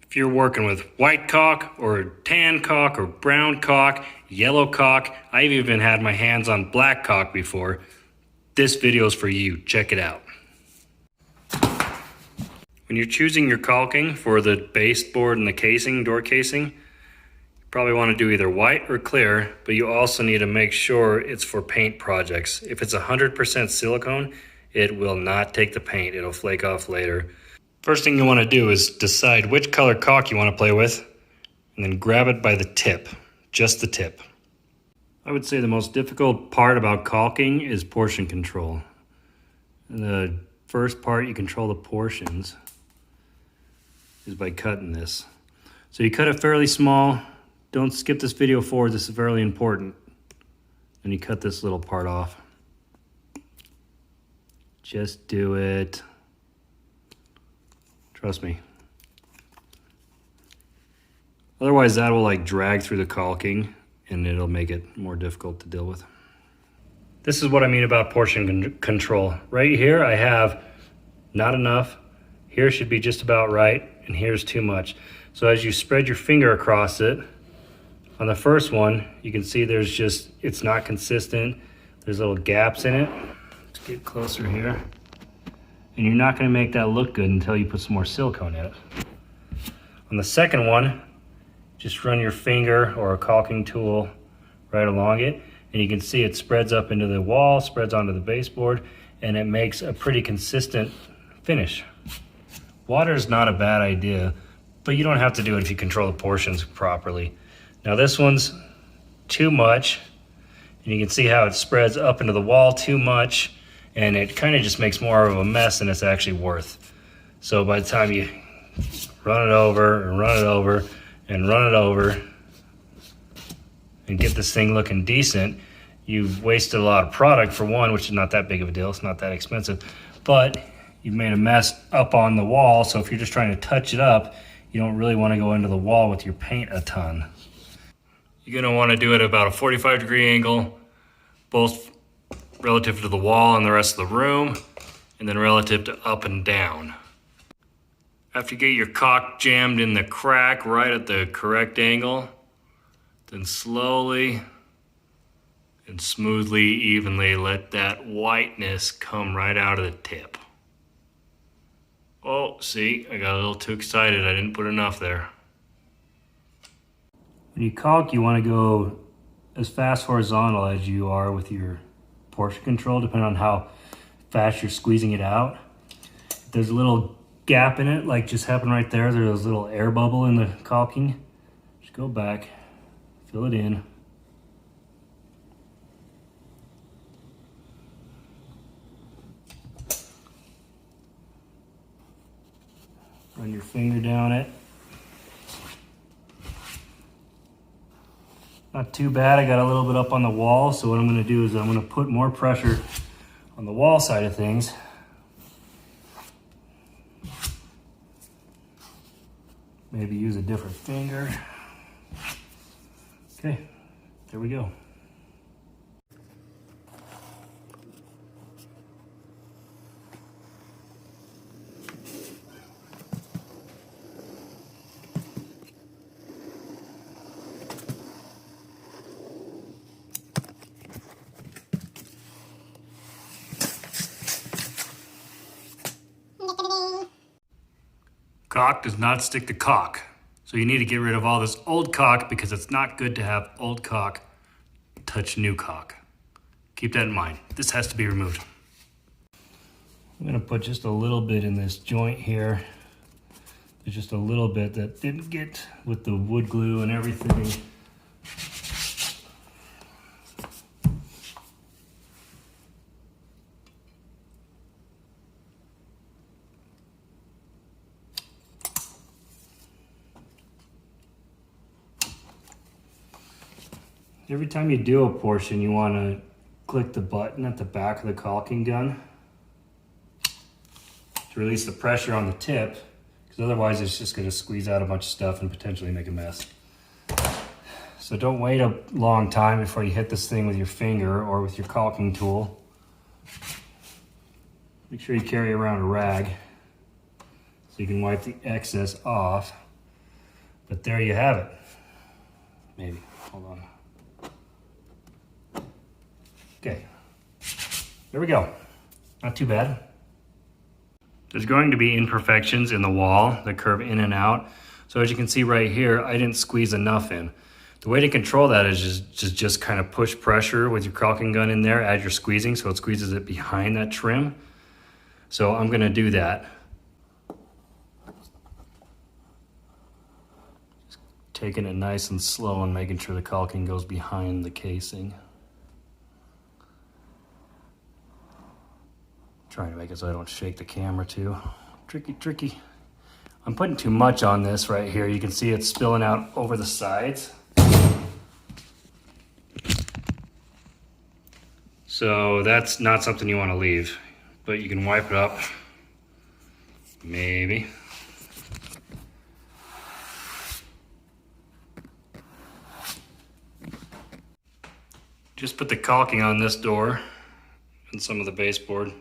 If you're working with white caulk or tan caulk or brown caulk, yellow caulk, I've even had my hands on black caulk before, this video is for you. Check it out. When you're choosing your caulking for the baseboard and the casing, door casing, you probably want to do either white or clear, but you also need to make sure it's for paint projects. If it's 100% silicone, it will not take the paint. It'll flake off later. First thing you want to do is decide which color caulk you want to play with, and then grab it by the tip, just the tip. I would say the most difficult part about caulking is portion control. And the first part you control the portions is by cutting this. So you cut it fairly small. Don't skip this video forward, this is fairly important. And you cut this little part off. Just do it. Trust me. Otherwise that will like drag through the caulking and it'll make it more difficult to deal with. This is what I mean about portion control. Right here I have not enough. Here should be just about right, and here's too much. So as you spread your finger across it, on the first one, you can see it's not consistent. There's little gaps in it. Let's get closer here. And you're not gonna make that look good until you put some more silicone in it. On the second one, just run your finger or a caulking tool right along it, and you can see it spreads up into the wall, spreads onto the baseboard, and it makes a pretty consistent finish. Water is not a bad idea, but you don't have to do it if you control the portions properly. Now this one's too much, and you can see how it spreads up into the wall too much, and it kind of just makes more of a mess than it's actually worth. So by the time you run it over and run it over and run it over and get this thing looking decent, you've wasted a lot of product for one, which is not that big of a deal, it's not that expensive, but you've made a mess up on the wall. So if you're just trying to touch it up, you don't really want to go into the wall with your paint a ton. You're going to want to do it about a 45-degree angle, both relative to the wall and the rest of the room, and then relative to up and down. After you get your caulk jammed in the crack right at the correct angle, then slowly and smoothly, evenly let that whiteness come right out of the tip. Oh, see, I got a little too excited. I didn't put enough there. When you caulk, you want to go as fast horizontal as you are with your portion control, depending on how fast you're squeezing it out. If there's a little gap in it, like just happened right there, there's a little air bubble in the caulking. Just go back, fill it in. Run your finger down it. Not too bad, I got a little bit up on the wall, so what I'm gonna do is I'm gonna put more pressure on the wall side of things. Maybe use a different finger. Okay, there we go. Caulk does not stick to caulk. So you need to get rid of all this old caulk because it's not good to have old caulk touch new caulk. Keep that in mind. This has to be removed. I'm gonna put just a little bit in this joint here. There's just a little bit that didn't get with the wood glue and everything. Every time you do a portion, you want to click the button at the back of the caulking gun to release the pressure on the tip, because otherwise it's just going to squeeze out a bunch of stuff and potentially make a mess. So don't wait a long time before you hit this thing with your finger or with your caulking tool. Make sure you carry around a rag so you can wipe the excess off. But there you have it. Maybe, hold on. Okay, there we go. Not too bad. There's going to be imperfections in the wall that curve in and out. So as you can see right here, I didn't squeeze enough in. The way to control that is just kind of push pressure with your caulking gun in there as you're squeezing, so it squeezes it behind that trim. So I'm gonna do that. Just taking it nice and slow and making sure the caulking goes behind the casing. Trying to make it so I don't shake the camera too. Tricky, tricky. I'm putting too much on this right here. You can see it's spilling out over the sides. So that's not something you want to leave, but you can wipe it up, maybe. Just put the caulking on this door and some of the baseboard.